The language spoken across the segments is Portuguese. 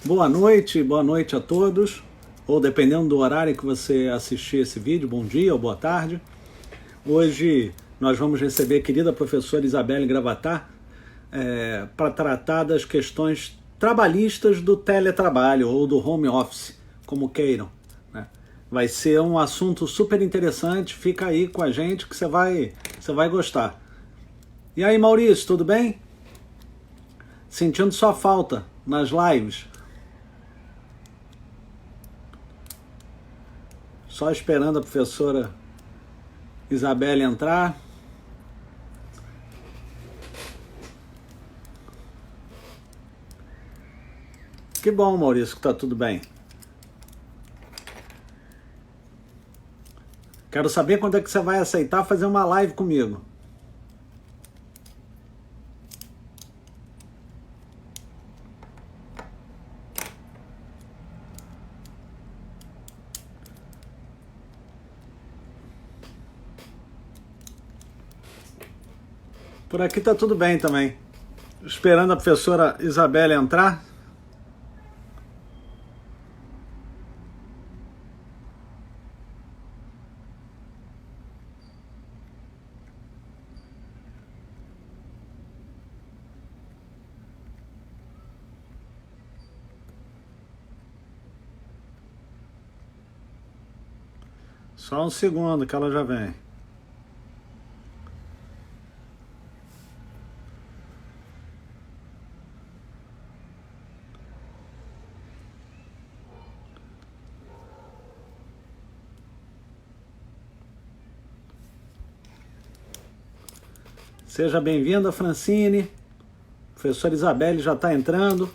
Boa noite a todos, ou dependendo do horário que você assistir esse vídeo, bom dia ou boa tarde. Hoje nós vamos receber a querida professora Isabelle Gravatar para tratar das questões trabalhistas do teletrabalho ou do home office, como queiram, né? Vai ser um assunto super interessante, fica aí com a gente que você vai gostar. E aí, Maurício, tudo bem? Sentindo sua falta nas lives. Só esperando a professora Isabelle entrar. Que bom, Maurício, que está tudo bem. Quero saber quando é que você vai aceitar fazer uma live comigo. Por aqui tá tudo bem também. Esperando a professora Isabelle entrar. Só um segundo que ela já vem. Seja bem-vinda, Francine. A professora Isabelle já está entrando.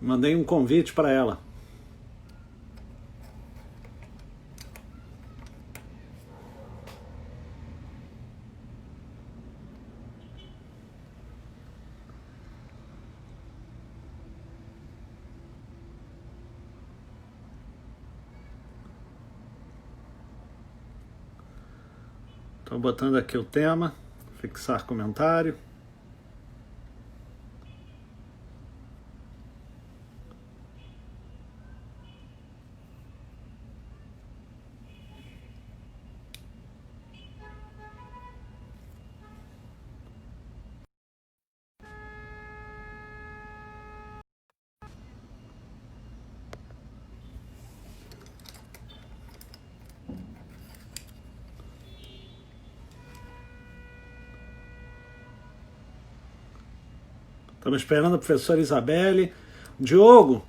Mandei um convite para ela. Estou botando aqui o tema, fixar comentário. Estamos esperando a professora Isabelle. Diogo,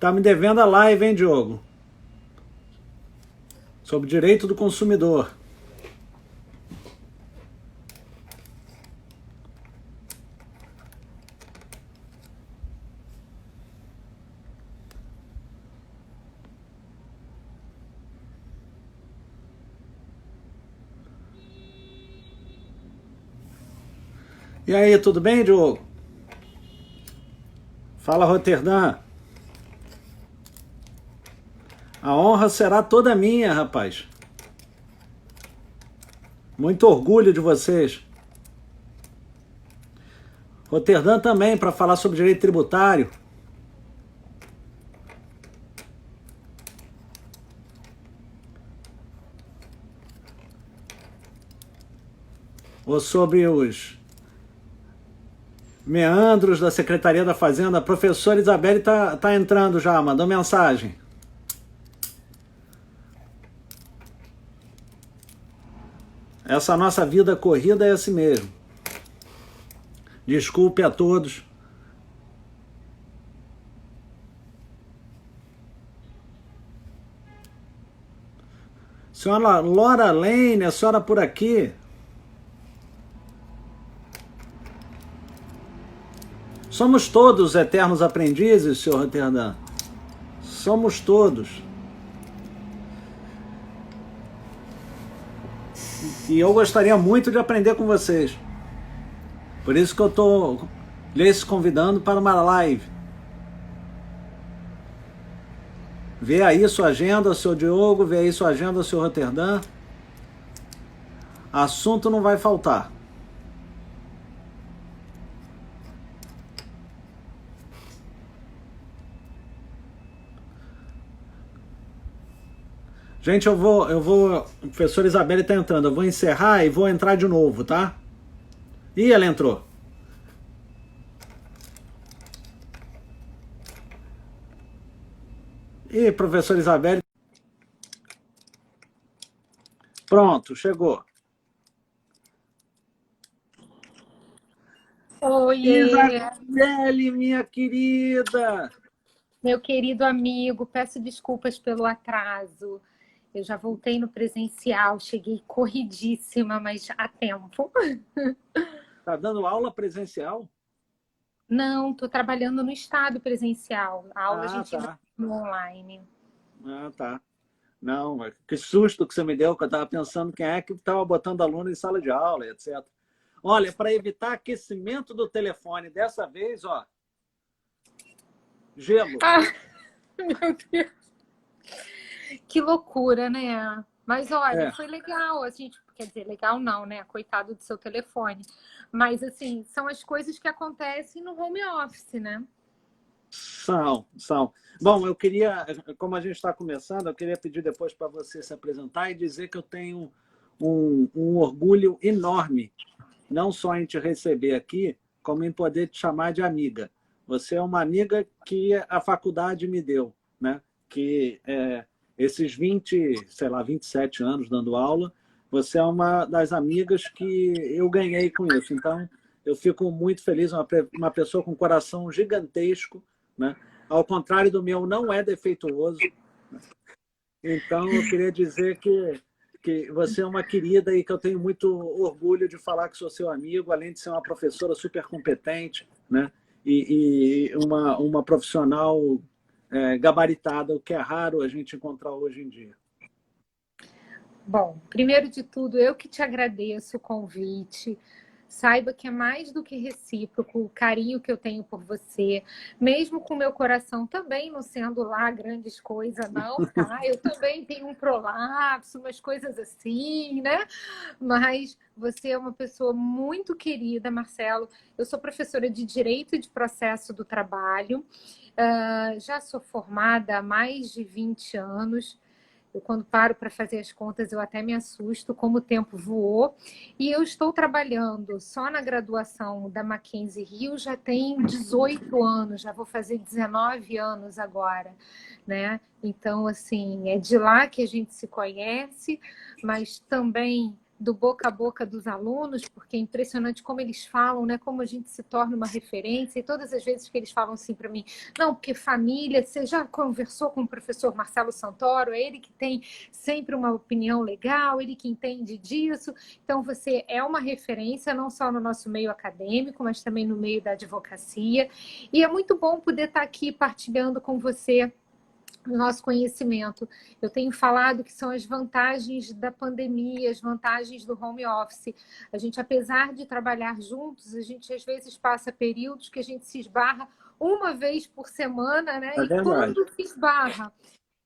tá me devendo a live, hein, Diogo? Sobre direito do consumidor. E aí, tudo bem, Diogo? Fala, Roterdã. A honra será toda minha, rapaz. Muito orgulho de vocês. Roterdã também, para falar sobre direito tributário. Ou sobre os meandros da Secretaria da Fazenda. A professora Isabelle tá entrando já, mandou mensagem. Essa nossa vida corrida é assim mesmo. Desculpe a todos. Senhora Laura Lane, a senhora por aqui? Somos todos eternos aprendizes, senhor Roterdã. Somos todos. E eu gostaria muito de aprender com vocês. Por isso que eu estou lhes convidando para uma live. Vê aí sua agenda, seu Diogo, vê aí sua agenda, seu Roterdã. Assunto não vai faltar. Gente, a professora Isabelle está entrando. Eu vou encerrar e vou entrar de novo, tá? Ih, ela entrou. Ih, professora Isabelle. Pronto, chegou. Oi, Isabelle, minha querida. meu querido amigo, peço desculpas pelo atraso. Eu já voltei no presencial, cheguei corridíssima, mas a tempo. Tá dando aula presencial? Não, estou trabalhando no estado presencial. A aula a Ah, gente dá tá. no online. Ah, tá. Não, que susto que você me deu, que eu estava pensando quem é que estava botando aluno em sala de aula, etc. Olha, para evitar aquecimento do telefone, dessa vez, ó, gelo. Ah, meu Deus. Que loucura, né? Mas olha, É, foi legal, a gente, quer dizer, legal não, né? Coitado do seu telefone. Mas assim, são as coisas que acontecem no home office, né? são. Bom, eu queria, como a gente está começando, eu queria pedir depois para você se apresentar e dizer que eu tenho um orgulho enorme, não só em te receber aqui, como em poder te chamar de amiga. Você é uma amiga que a faculdade me deu, né? Que esses 20, sei lá, 27 anos dando aula, você é uma das amigas que eu ganhei com isso. Então, eu fico muito feliz, uma pessoa com um coração gigantesco, né? Ao contrário do meu, não é defeituoso. Então, eu queria dizer que você é uma querida e que eu tenho muito orgulho de falar que sou seu amigo, além de ser uma professora super competente, né? E uma profissional gabaritada, o que é raro a gente encontrar hoje em dia. Bom, primeiro de tudo, eu que te agradeço o convite. Saiba que é mais do que recíproco o carinho que eu tenho por você, mesmo com o meu coração também não sendo lá grandes coisas, não, tá? Eu também tenho um prolapso, umas coisas assim, né? Mas você é uma pessoa muito querida, Marcelo. Eu sou professora de Direito e de Processo do Trabalho, já sou formada há mais de 20 anos. Eu, quando paro para fazer as contas, eu até me assusto como o tempo voou. E eu estou trabalhando só na graduação da Mackenzie Rio já tem 18 anos, já vou fazer 19 anos agora, né? Então, assim, é de lá que a gente se conhece, mas também do boca a boca dos alunos, porque é impressionante como eles falam, né? Como a gente se torna uma referência. E todas as vezes que eles falam assim para mim, não, porque família, você já conversou com o professor Marcelo Santoro, é ele que tem sempre uma opinião legal, ele que entende disso. Então, você é uma referência, não só no nosso meio acadêmico, mas também no meio da advocacia. E é muito bom poder estar aqui partilhando com você o nosso conhecimento. Eu tenho falado que são as vantagens da pandemia, as vantagens do home office. A gente, apesar de trabalhar juntos, a gente às vezes passa períodos que a gente se esbarra uma vez por semana, né? É E verdade. quando se esbarra?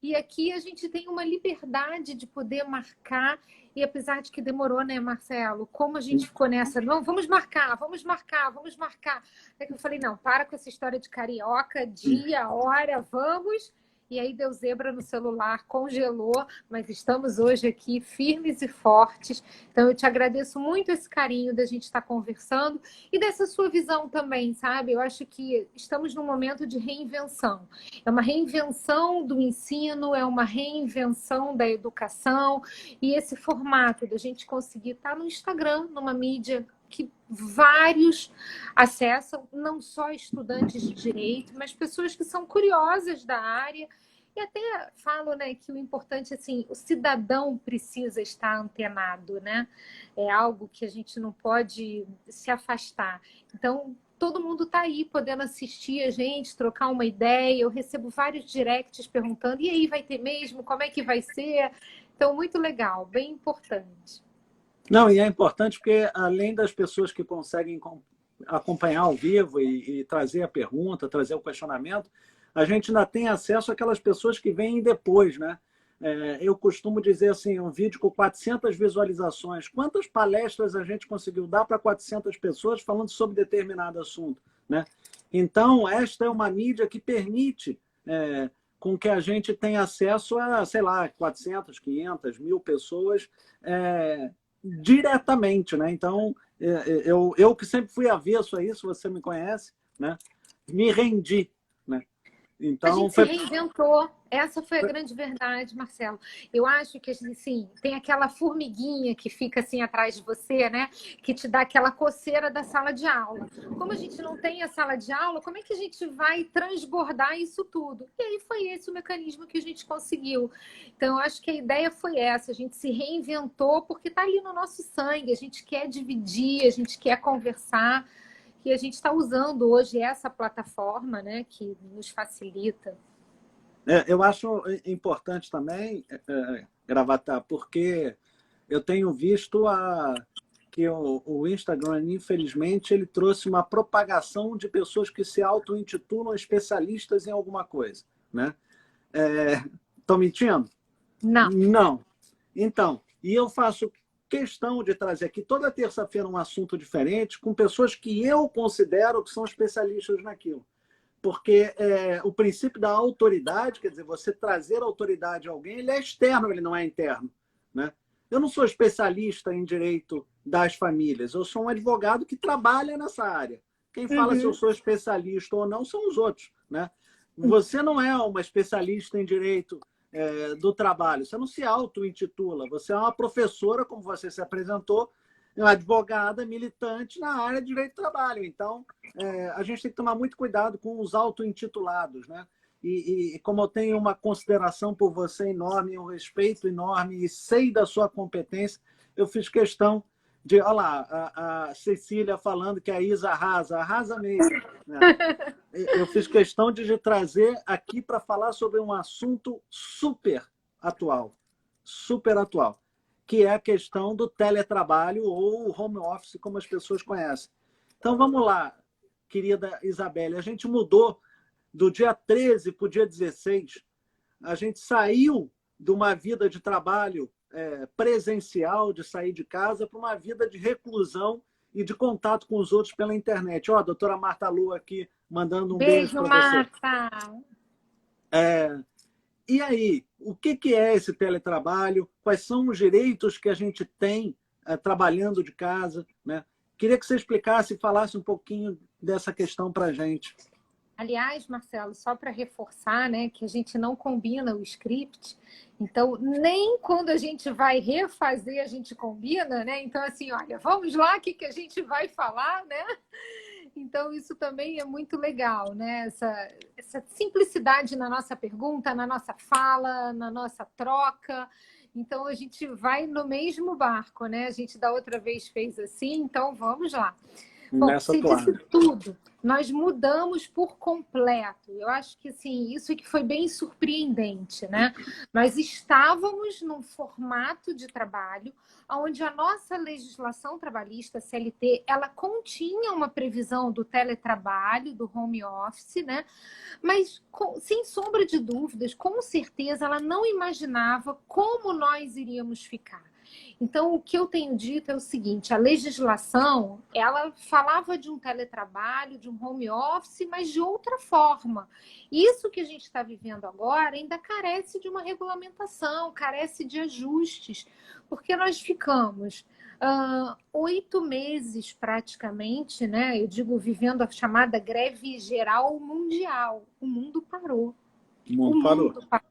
E aqui a gente tem uma liberdade de poder marcar, e apesar de que demorou, né, Marcelo? Como a gente ficou nessa, não, vamos marcar, vamos marcar, vamos marcar. É que eu falei, não, para com essa história de carioca, dia, hora, vamos. E aí deu zebra no celular, congelou, mas estamos hoje aqui firmes e fortes. Então eu te agradeço muito esse carinho da gente estar conversando e dessa sua visão também, sabe? Eu acho que estamos num momento de reinvenção. É uma reinvenção do ensino, é uma reinvenção da educação e esse formato da gente conseguir estar no Instagram, numa mídia que vários acessam, não só estudantes de direito, mas pessoas que são curiosas da área. E até falo, né, que o importante, assim, o cidadão precisa estar antenado, né? É algo que a gente não pode se afastar. Então, todo mundo está aí podendo assistir a gente, trocar uma ideia. Eu recebo vários directs perguntando, e aí, vai ter mesmo? Como é que vai ser? Então, muito legal, bem importante. Não, e é importante porque, além das pessoas que conseguem acompanhar ao vivo e trazer a pergunta, trazer o questionamento, a gente ainda tem acesso àquelas pessoas que vêm depois, né? Eu costumo dizer assim, um vídeo com 400 visualizações, quantas palestras a gente conseguiu dar para 400 pessoas falando sobre determinado assunto, né? Então, esta é uma mídia que permite com que a gente tenha acesso a, sei lá, 400, 500, 1000 pessoas diretamente, né? Então, eu que sempre fui avesso a isso, você me conhece, né? Me rendi, né? A Então, gente se reinventou. Essa foi a grande verdade, Marcelo. Eu acho que, assim, tem aquela formiguinha que fica assim atrás de você, né? Que te dá aquela coceira da sala de aula. Como a gente não tem a sala de aula, como é que a gente vai transbordar isso tudo? E aí foi esse o mecanismo que a gente conseguiu. Então, eu acho que a ideia foi essa. A gente se reinventou porque está ali no nosso sangue. A gente quer dividir, a gente quer conversar. E a gente está usando hoje essa plataforma, né, que nos facilita. Eu acho importante também, Gravatar, porque eu tenho visto que o Instagram, infelizmente, ele trouxe uma propagação de pessoas que se auto-intitulam especialistas em alguma coisa, né? Estou mentindo? Não. Não. Então, e eu faço questão de trazer aqui toda terça-feira um assunto diferente com pessoas que eu considero que são especialistas naquilo. Porque o princípio da autoridade, quer dizer, você trazer autoridade a alguém, ele é externo, ele não é interno, né? Eu não sou especialista em direito das famílias, eu sou um advogado que trabalha nessa área. Quem fala se eu sou especialista ou não são os outros, né? Você não é uma especialista em direito do trabalho, você não se auto-intitula, você é uma professora, como você se apresentou, uma advogada militante na área de direito do trabalho. Então, a gente tem que tomar muito cuidado com os auto-intitulados, né? E como eu tenho uma consideração por você enorme, um respeito enorme e sei da sua competência, eu fiz questão de... Olha lá, a Cecília falando que a Isa arrasa mesmo, né? Eu fiz questão de trazer aqui para falar sobre um assunto super atual, que é a questão do teletrabalho ou home office, como as pessoas conhecem. Então, vamos lá, querida Isabelle. A gente mudou do dia 13 para o dia 16. A gente saiu de uma vida de trabalho presencial, de sair de casa, para uma vida de reclusão e de contato com os outros pela internet. Ó, a doutora Marta Lu aqui mandando um beijo para você. Marta! E aí, o que é esse teletrabalho? Quais são os direitos que a gente tem trabalhando de casa, né? Queria que você explicasse e falasse um pouquinho dessa questão para a gente. Aliás, Marcelo, só para reforçar, né, que a gente não combina o script, então nem quando a gente vai refazer a gente combina, né? Então, assim, olha, vamos lá, o que a gente vai falar, né? Então, isso também é muito legal, né? Essa simplicidade na nossa pergunta, na nossa fala, na nossa troca. Então, a gente vai no mesmo barco, né? A gente da outra vez fez assim, então vamos lá. Bom, você disse tudo. Nós mudamos por completo. Eu acho que assim, isso que foi bem surpreendente, né? Nós estávamos num formato de trabalho onde a nossa legislação trabalhista, CLT, ela continha uma previsão do teletrabalho, do home office, né? Mas, sem sombra de dúvidas, com certeza, ela não imaginava como nós iríamos ficar. Então, o que eu tenho dito é o seguinte, a legislação, ela falava de um teletrabalho, de um home office, mas de outra forma. Isso que a gente está vivendo agora ainda carece de uma regulamentação, carece de ajustes, porque nós ficamos 8 meses praticamente, né? Eu digo, vivendo a chamada greve geral mundial. O mundo parou. O mundo parou.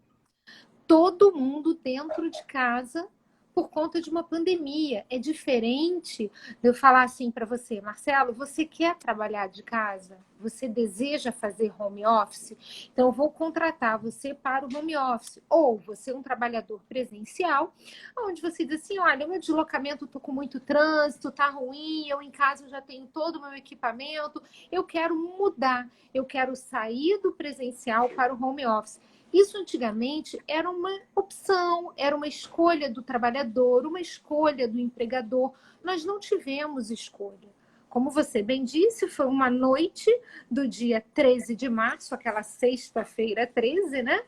Todo mundo dentro de casa por conta de uma pandemia. É diferente de eu falar assim para você, Marcelo, você quer trabalhar de casa? Você deseja fazer home office? Então, eu vou contratar você para o home office. Ou você é um trabalhador presencial, onde você diz assim, olha, o meu deslocamento, estou com muito trânsito, está ruim, eu em casa eu já tenho todo o meu equipamento, eu quero mudar, eu quero sair do presencial para o home office. Isso antigamente era uma opção, era uma escolha do trabalhador, uma escolha do empregador. Nós não tivemos escolha. Como você bem disse, foi uma noite do dia 13 de março, aquela sexta-feira 13, né?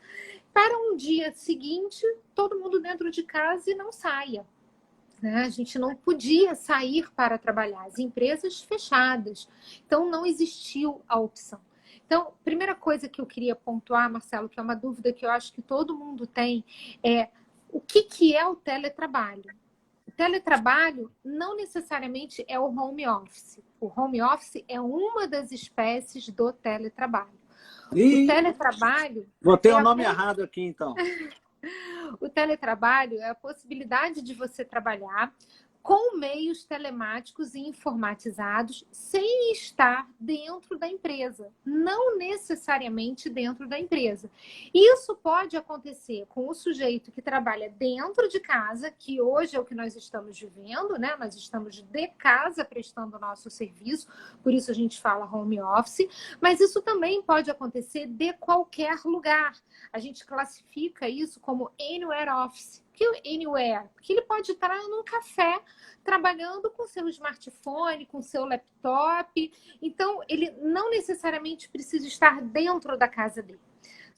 Para um dia seguinte, todo mundo dentro de casa e não saia. Né? A gente não podia sair para trabalhar, as empresas fechadas. Então, não existiu a opção. Então, primeira coisa que eu queria pontuar, Marcelo, que é uma dúvida que eu acho que todo mundo tem, é o que é o teletrabalho? O teletrabalho não necessariamente é o home office. O home office é uma das espécies do teletrabalho. O teletrabalho... Botei o nome errado aqui, então. O teletrabalho é a possibilidade de você trabalhar com meios telemáticos e informatizados sem estar dentro da empresa, não necessariamente dentro da empresa. Isso pode acontecer com o sujeito que trabalha dentro de casa, que hoje é o que nós estamos vivendo, né? Nós estamos de casa prestando o nosso serviço, por isso a gente fala home office, mas isso também pode acontecer de qualquer lugar. A gente classifica isso como anywhere office. Que anywhere? Porque ele pode estar num café trabalhando com seu smartphone, com seu laptop. Então, ele não necessariamente precisa estar dentro da casa dele.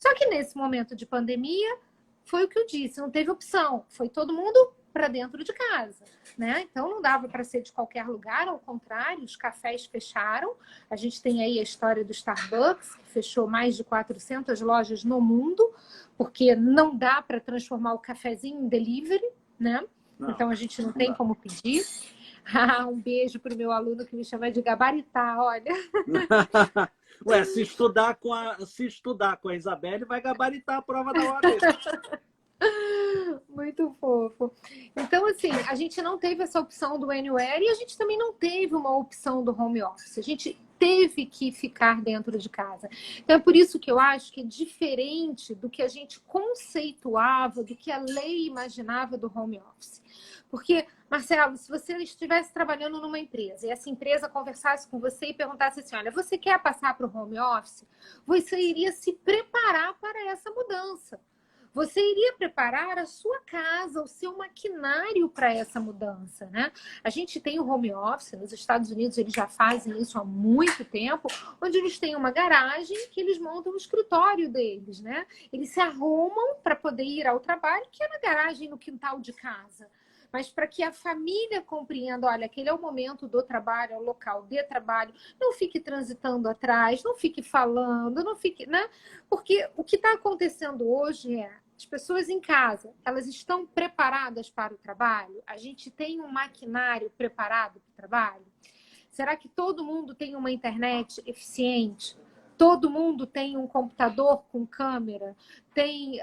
Só que nesse momento de pandemia, foi o que eu disse, não teve opção. Foi todo mundo para dentro de casa, né? Então, não dava para ser de qualquer lugar, ao contrário, os cafés fecharam. A gente tem aí a história do Starbucks, que fechou mais de 400 lojas no mundo, porque não dá para transformar o cafezinho em delivery, né? Não, então, a gente não tem como pedir. Um beijo para o meu aluno que me chama de gabaritar, olha. Ué, se estudar com a Isabelle, vai gabaritar a prova da OAB. Muito fofo. Então, assim, a gente não teve essa opção do anywhere e a gente também não teve uma opção do home office. A gente teve que ficar dentro de casa. Então, é por isso que eu acho que é diferente do que a gente conceituava, do que a lei imaginava do home office. Porque, Marcelo, se você estivesse trabalhando numa empresa e essa empresa conversasse com você e perguntasse assim, olha, você quer passar para o home office? Você iria se preparar para essa mudança. Você iria preparar a sua casa, o seu maquinário para essa mudança, né? A gente tem o home office, nos Estados Unidos eles já fazem isso há muito tempo, onde eles têm uma garagem que eles montam o escritório deles, né? Eles se arrumam para poder ir ao trabalho, que é na garagem, no quintal de casa. Mas para que a família compreenda, olha, aquele é o momento do trabalho, é o local de trabalho, não fique transitando atrás, não fique falando, não fique, né? Porque o que está acontecendo hoje é as pessoas em casa, elas estão preparadas para o trabalho? A gente tem um maquinário preparado para o trabalho? Será que todo mundo tem uma internet eficiente? Todo mundo tem um computador com câmera? Tem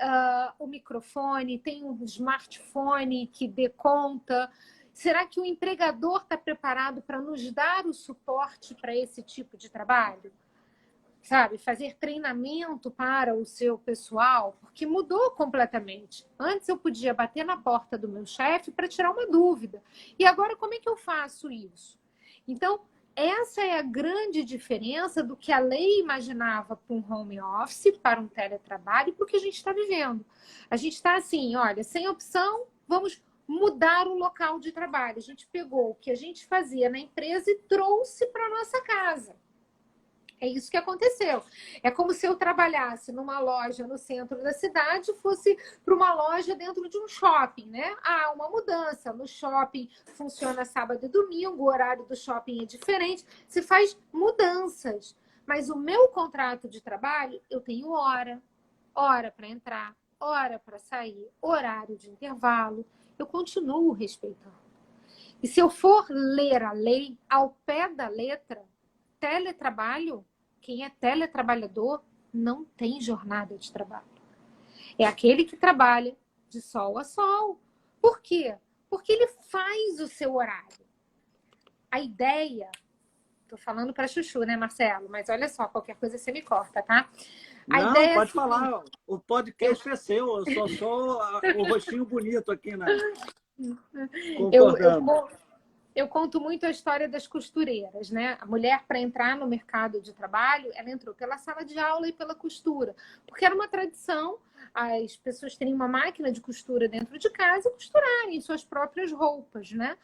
um microfone? Tem um smartphone que dê conta? Será que o empregador está preparado para nos dar o suporte para esse tipo de trabalho? Sabe, fazer treinamento para o seu pessoal, porque mudou completamente. Antes eu podia bater na porta do meu chefe para tirar uma dúvida. E agora como é que eu faço isso? Então, essa é a grande diferença do que a lei imaginava para um home office, para um teletrabalho, para o que a gente está vivendo. A gente está assim, olha, sem opção, vamos mudar o local de trabalho. A gente pegou o que a gente fazia na empresa e trouxe para a nossa casa. É isso que aconteceu. É como se eu trabalhasse numa loja no centro da cidade e fosse para uma loja dentro de um shopping, né? Ah, uma mudança. No shopping funciona sábado e domingo, o horário do shopping é diferente. Se faz mudanças. Mas o meu contrato de trabalho, eu tenho hora para entrar, hora para sair, horário de intervalo. Eu continuo respeitando. E se eu for ler a lei ao pé da letra, teletrabalho, quem é teletrabalhador não tem jornada de trabalho. É aquele que trabalha de sol a sol. Por quê? Porque ele faz o seu horário. A ideia... Tô falando para chuchu, né, Marcelo? Mas olha só, qualquer coisa você me corta, tá? Não, pode falar. O podcast é seu. Eu só sou o rostinho bonito aqui, né? Concordando. eu conto muito a história das costureiras, né? A mulher, para entrar no mercado de trabalho, ela entrou pela sala de aula e pela costura, porque era uma tradição as pessoas terem uma máquina de costura dentro de casa e costurarem suas próprias roupas, né?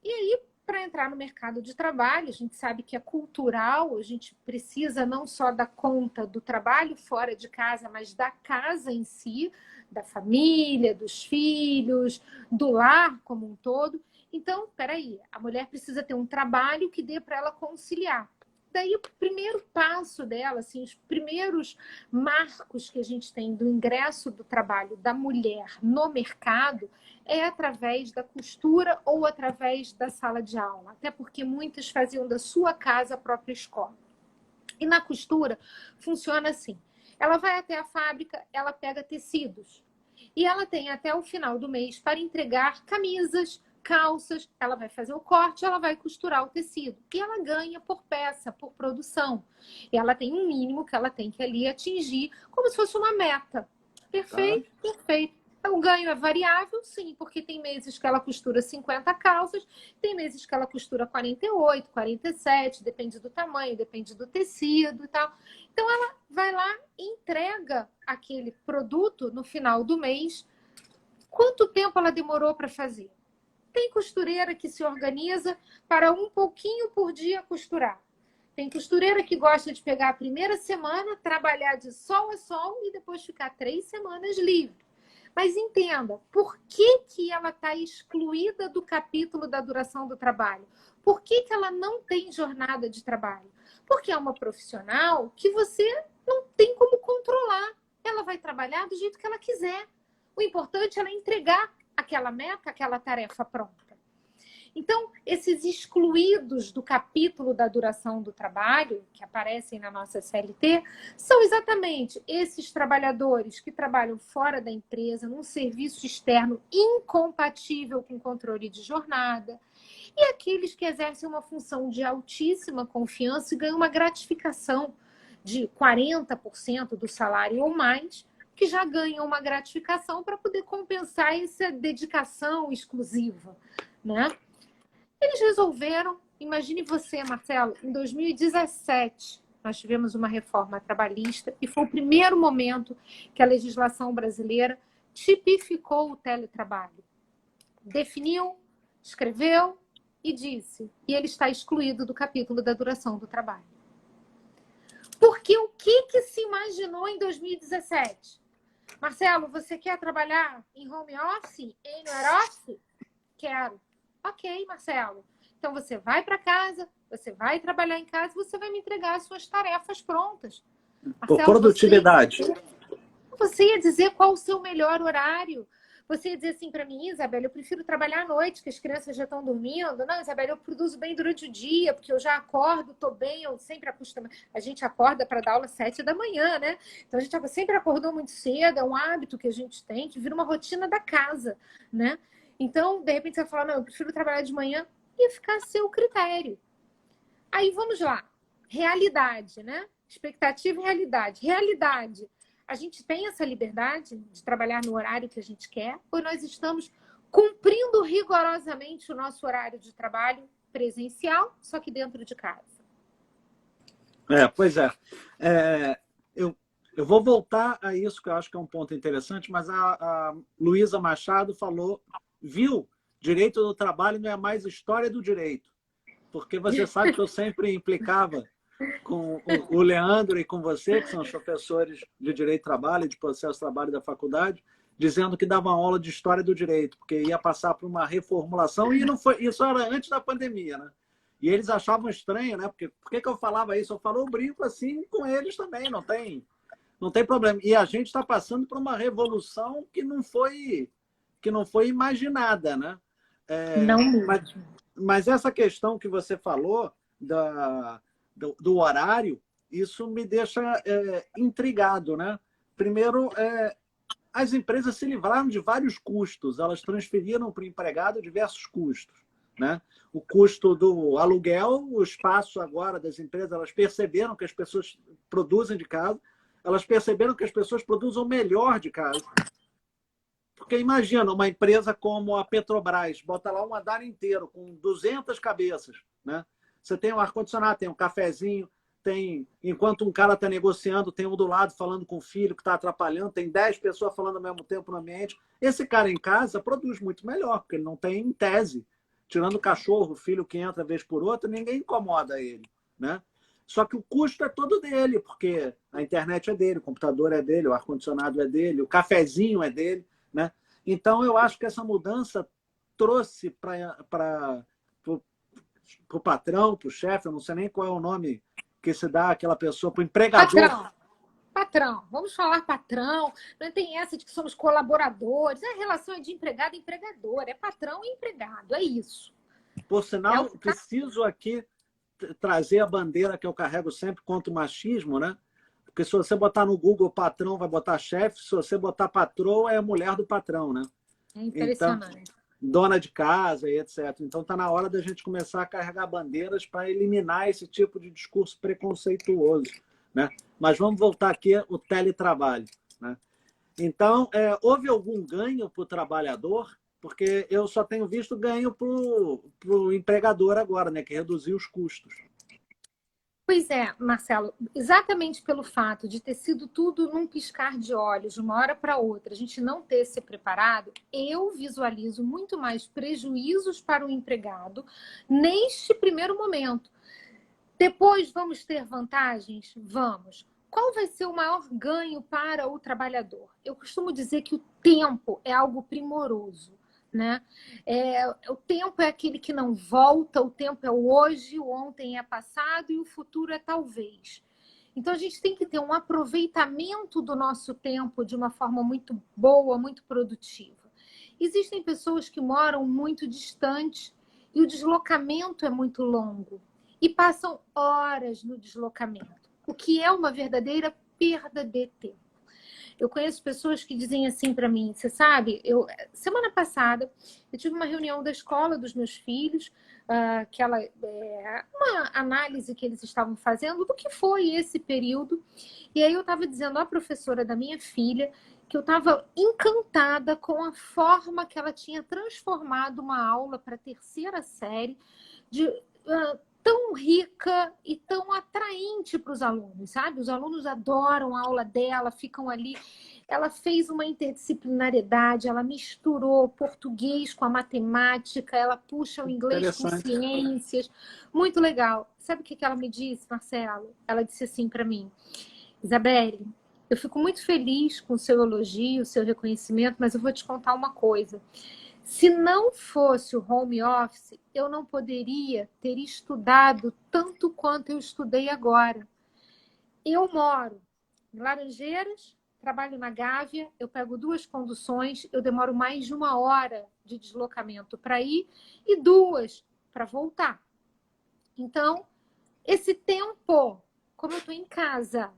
E aí, para entrar no mercado de trabalho, a gente sabe que é cultural, a gente precisa não só dar conta do trabalho fora de casa, mas da casa em si, da família, dos filhos, do lar como um todo. Então, peraí, a mulher precisa ter um trabalho que dê para ela conciliar. Daí, o primeiro passo dela, assim, os primeiros marcos que a gente tem do ingresso do trabalho da mulher no mercado é através da costura ou através da sala de aula. Até porque muitas faziam da sua casa a própria escola. E na costura, funciona assim. Ela vai até a fábrica, ela pega tecidos. E ela tem até o final do mês para entregar camisas, calças, ela vai fazer o corte, ela vai costurar o tecido. E ela ganha por peça, por produção. E ela tem um mínimo que ela tem que ali atingir, como se fosse uma meta. Perfeito, perfeito. O ganho é variável, sim, porque tem meses que ela costura 50 calças, tem meses que ela costura 48, 47, depende do tamanho, depende do tecido e tal. Então, ela vai lá e entrega aquele produto no final do mês. Quanto tempo ela demorou para fazer? Tem costureira que se organiza para um pouquinho por dia costurar. Tem costureira que gosta de pegar a primeira semana, trabalhar de sol a sol e depois ficar 3 semanas livre. Mas entenda, por que ela está excluída do capítulo da duração do trabalho? Por que ela não tem jornada de trabalho? Porque é uma profissional que você não tem como controlar. Ela vai trabalhar do jeito que ela quiser. O importante é ela entregar aquela meta, aquela tarefa pronta. Então, esses excluídos do capítulo da duração do trabalho, que aparecem na nossa CLT, são exatamente esses trabalhadores que trabalham fora da empresa, num serviço externo incompatível com controle de jornada, e aqueles que exercem uma função de altíssima confiança e ganham uma gratificação de 40% do salário ou mais, que já ganham uma gratificação para poder compensar essa dedicação exclusiva, né? Eles resolveram, imagine você, Marcelo, em 2017, nós tivemos uma reforma trabalhista e foi o primeiro momento que a legislação brasileira tipificou o teletrabalho. Definiu, escreveu e disse, e ele está excluído do capítulo da duração do trabalho. Porque o que se imaginou em 2017? Marcelo, você quer trabalhar em home office, em annual office? Quero. Ok, Marcelo. Então você vai para casa, você vai trabalhar em casa, você vai me entregar as suas tarefas prontas. Marcelo, por produtividade. Você ia dizer qual o seu melhor horário. Você ia dizer assim para mim, Isabela, eu prefiro trabalhar à noite, que as crianças já estão dormindo. Não, Isabela, eu produzo bem durante o dia, porque eu já acordo, estou bem, eu sempre acostumo. A gente acorda para dar aula às 7 da manhã, né? Então a gente sempre acordou muito cedo, é um hábito que a gente tem, que vira uma rotina da casa, né? Então, de repente, você vai falar, não, eu prefiro trabalhar de manhã, e ficar a seu critério. Aí, vamos lá. Realidade, né? Expectativa e realidade. Realidade. A gente tem essa liberdade de trabalhar no horário que a gente quer, ou nós estamos cumprindo rigorosamente o nosso horário de trabalho presencial, só que dentro de casa? Pois é. Eu vou voltar a isso, que eu acho que é um ponto interessante, mas a Luísa Machado falou, viu, direito do trabalho não é mais história do direito. Porque você sabe que eu sempre implicava com o Leandro e com você, que são os professores de Direito do Trabalho e de Processo de Trabalho da faculdade, dizendo que dava uma aula de História do Direito, porque ia passar por uma reformulação, e não foi, isso era antes da pandemia, né? E eles achavam estranho, né? Porque por que eu falava isso? Eu falo, eu brinco assim com eles também, não tem problema. E a gente está passando por uma revolução que não foi imaginada, né? Mas essa questão que você falou do horário, isso me deixa intrigado, né? Primeiro, as empresas se livraram de vários custos, elas transferiram para o empregado diversos custos, né? O custo do aluguel, o espaço agora das empresas, elas perceberam que as pessoas produzem de casa, elas perceberam que as pessoas produzem o melhor de casa. Porque imagina uma empresa como a Petrobras, bota lá um andar inteiro com 200 cabeças, né? Você tem um ar-condicionado, tem um cafezinho, tem, enquanto um cara está negociando, tem um do lado falando com o filho que está atrapalhando, tem 10 pessoas falando ao mesmo tempo no ambiente. Esse cara em casa produz muito melhor, porque ele não tem em tese. Tirando o cachorro, o filho que entra vez por outra, ninguém incomoda ele, né? Só que o custo é todo dele, porque a internet é dele, o computador é dele, o ar-condicionado é dele, o cafezinho é dele, né? Então, eu acho que essa mudança trouxe para o patrão, para o chefe, eu não sei nem qual é o nome que se dá àquela pessoa, para o empregador. Patrão, vamos falar patrão. Não tem essa de que somos colaboradores. A relação é de empregado e empregador. É patrão e empregado, é isso. Por sinal, preciso aqui trazer a bandeira que eu carrego sempre contra o machismo, né? Porque se você botar no Google patrão, vai botar chefe. Se você botar patroa, é a mulher do patrão, né? É impressionante. Então, dona de casa e etc. Então, está na hora da gente começar a carregar bandeiras para eliminar esse tipo de discurso preconceituoso, né? Mas vamos voltar aqui ao teletrabalho, né? Então, houve algum ganho para o trabalhador? Porque eu só tenho visto ganho para o empregador agora, né? Que reduziu os custos. Pois é, Marcelo, exatamente pelo fato de ter sido tudo num piscar de olhos, de uma hora para outra, a gente não ter se preparado, eu visualizo muito mais prejuízos para o empregado neste primeiro momento. Depois vamos ter vantagens? Vamos. Qual vai ser o maior ganho para o trabalhador? Eu costumo dizer que o tempo é algo primoroso, né? O tempo é aquele que não volta, o tempo é o hoje, o ontem é passado e o futuro é talvez. Então, a gente tem que ter um aproveitamento do nosso tempo de uma forma muito boa, muito produtiva. Existem pessoas que moram muito distante e o deslocamento é muito longo e passam horas no deslocamento, o que é uma verdadeira perda de tempo. Eu conheço pessoas que dizem assim para mim, você sabe, semana passada eu tive uma reunião da escola dos meus filhos, uma análise que eles estavam fazendo do que foi esse período, e aí eu estava dizendo à professora da minha filha que eu estava encantada com a forma que ela tinha transformado uma aula para a terceira série tão rica e tão atraente para os alunos, sabe? Os alunos adoram a aula dela, ficam ali. Ela fez uma interdisciplinariedade, ela misturou português com a matemática, ela puxa o inglês com ciências. Muito legal. Sabe o que ela me disse, Marcelo? Ela disse assim para mim, Isabelle, eu fico muito feliz com o seu elogio, o seu reconhecimento, mas eu vou te contar uma coisa. Se não fosse o home office, eu não poderia ter estudado tanto quanto eu estudei agora. Eu moro em Laranjeiras, trabalho na Gávea, eu pego 2 conduções, eu demoro mais de 1 hora de deslocamento para ir e 2 para voltar. Então, esse tempo, como eu estou em casa,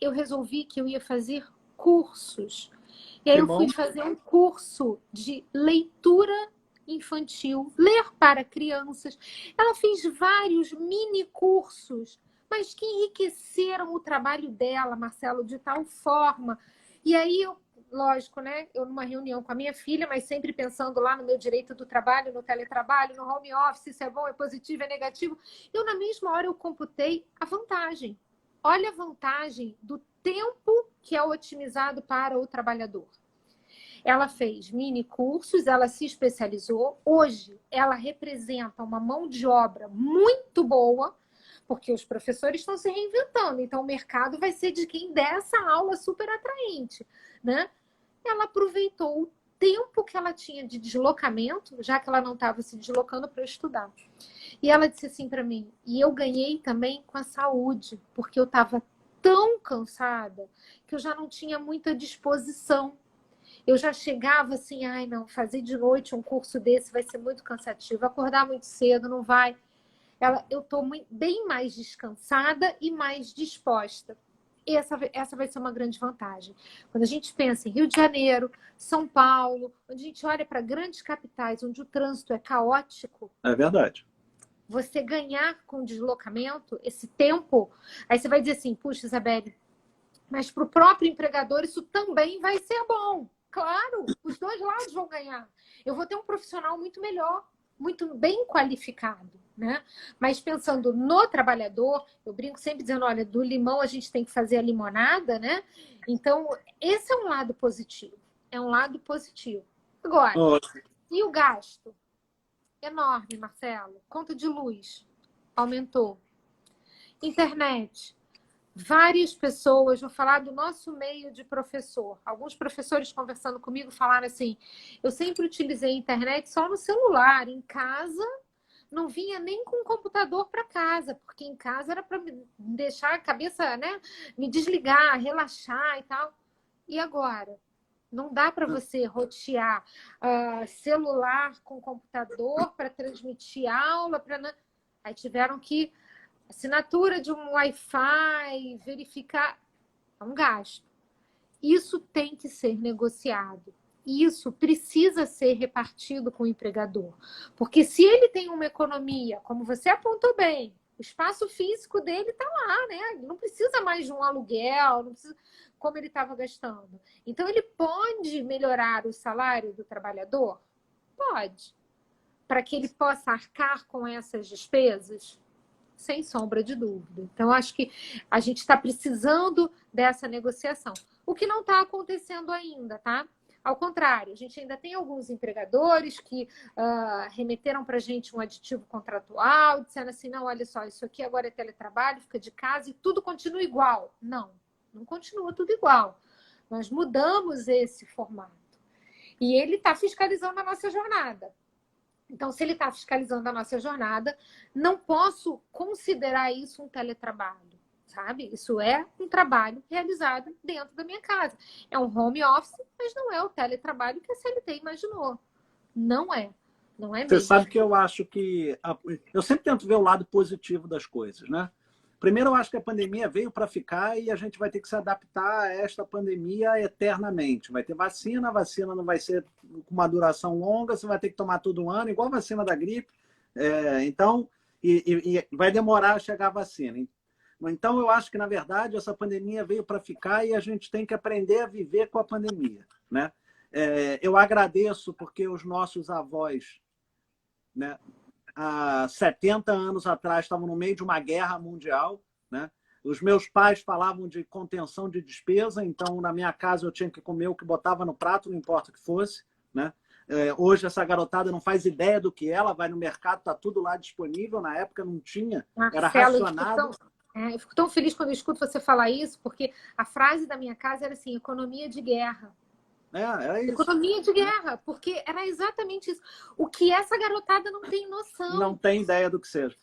eu resolvi que eu ia fazer cursos. E aí eu fui fazer um curso de leitura infantil, ler para crianças. Ela fez vários mini cursos, mas que enriqueceram o trabalho dela, Marcelo, de tal forma. E aí, lógico, né? Eu numa reunião com a minha filha, mas sempre pensando lá no meu direito do trabalho, no teletrabalho, no home office, se é bom, é positivo, é negativo. Eu, na mesma hora, eu computei a vantagem. Olha a vantagem do tempo que é otimizado para o trabalhador. Ela fez mini cursos, ela se especializou. Hoje, ela representa uma mão de obra muito boa, porque os professores estão se reinventando. Então, o mercado vai ser de quem der essa aula super atraente, né? Ela aproveitou o tempo que ela tinha de deslocamento, já que ela não estava se deslocando para estudar. E ela disse assim para mim, e eu ganhei também com a saúde, porque eu estava tão cansada que eu já não tinha muita disposição. Eu já chegava assim, ai não, fazer de noite um curso desse vai ser muito cansativo, acordar muito cedo não vai. Eu estou bem mais descansada e mais disposta. Essa vai ser uma grande vantagem. Quando a gente pensa em Rio de Janeiro, São Paulo, onde a gente olha para grandes capitais, onde o trânsito é caótico. É verdade. Você ganhar com deslocamento, esse tempo, aí você vai dizer assim, puxa, Isabelle, mas para o próprio empregador isso também vai ser bom. Claro, os dois lados vão ganhar. Eu vou ter um profissional muito melhor, muito bem qualificado, né? Mas pensando no trabalhador, eu brinco sempre dizendo, olha, do limão a gente tem que fazer a limonada, né? Então, esse é um lado positivo. É um lado positivo. Agora, e o gasto? Enorme, Marcelo. Conta de luz aumentou. Internet. Várias pessoas, vou falar do nosso meio de professor. Alguns professores conversando comigo falaram assim, eu sempre utilizei a internet só no celular, em casa não vinha nem com o computador para casa, porque em casa era para me deixar a cabeça, né, me desligar, relaxar e tal. E agora? Não dá para você rotear celular com computador para transmitir aula, aí tiveram que assinatura de um Wi-Fi, verificar, é um gasto. Isso tem que ser negociado. Isso precisa ser repartido com o empregador. Porque se ele tem uma economia, como você apontou bem, o espaço físico dele está lá, né? Ele não precisa mais de um aluguel, não precisa, como ele estava gastando. Então, ele pode melhorar o salário do trabalhador? Pode. Para que ele possa arcar com essas despesas? Sem sombra de dúvida. Então, acho que a gente está precisando dessa negociação. O que não está acontecendo ainda, tá? Ao contrário, a gente ainda tem alguns empregadores que remeteram para a gente um aditivo contratual, dizendo assim, não, olha só, isso aqui agora é teletrabalho, fica de casa e tudo continua igual. Não, não continua tudo igual. Nós mudamos esse formato. E ele está fiscalizando a nossa jornada. Então, se ele está fiscalizando a nossa jornada, não posso considerar isso um teletrabalho, sabe? Isso é um trabalho realizado dentro da minha casa. É um home office, mas não é o teletrabalho que a CLT imaginou. Não é. Não é mesmo. Você sabe que eu acho que... Eu sempre tento ver o lado positivo das coisas, né? Primeiro, eu acho que a pandemia veio para ficar e a gente vai ter que se adaptar a esta pandemia eternamente. Vai ter vacina, a vacina não vai ser com uma duração longa, você vai ter que tomar todo ano, igual a vacina da gripe. Então, vai demorar a chegar a vacina. Então, eu acho que, na verdade, essa pandemia veio para ficar e a gente tem que aprender a viver com a pandemia, né? Eu agradeço porque os nossos avós, né, há 70 anos atrás estavam no meio de uma guerra mundial, né? Os meus pais falavam de contenção de despesa, então na minha casa eu tinha que comer o que botava no prato, não importa o que fosse, né? Hoje essa garotada não faz ideia do que ela vai no mercado, está tudo lá disponível, na época não tinha, era racionado. Eu fico tão feliz quando eu escuto você falar isso, porque a frase da minha casa era assim, economia de guerra. Era isso. Economia de guerra, porque era exatamente isso. O que essa garotada não tem noção. Não tem ideia do que seja.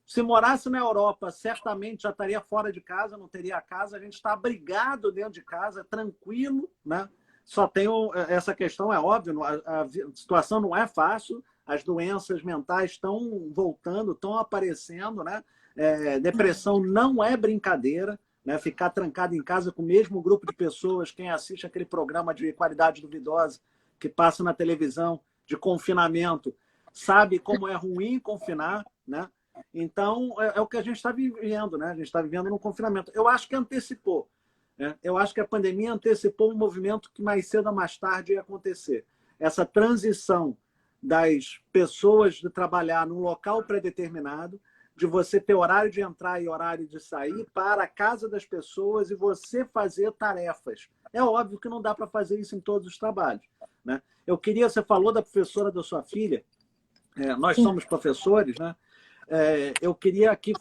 Se morasse na Europa, certamente já estaria fora de casa, não teria casa. A gente está abrigado dentro de casa, tranquilo, né? Só tem essa questão, é óbvio, a situação não é fácil, as doenças mentais estão voltando, estão aparecendo, né? Depressão não é brincadeira. Né, ficar trancado em casa com o mesmo grupo de pessoas, quem assiste aquele programa de qualidade duvidosa que passa na televisão, de confinamento, sabe como é ruim confinar, né? Então, é o que a gente está vivendo, né? A gente está vivendo no confinamento. Eu acho que antecipou, né? Eu acho que a pandemia antecipou um movimento que mais cedo ou mais tarde ia acontecer. Essa transição das pessoas de trabalhar num local predeterminado, de você ter horário de entrar e horário de sair para a casa das pessoas e você fazer tarefas. É óbvio que não dá para fazer isso em todos os trabalhos, né? Você falou da professora da sua filha, nós somos professores, né? Eu queria aqui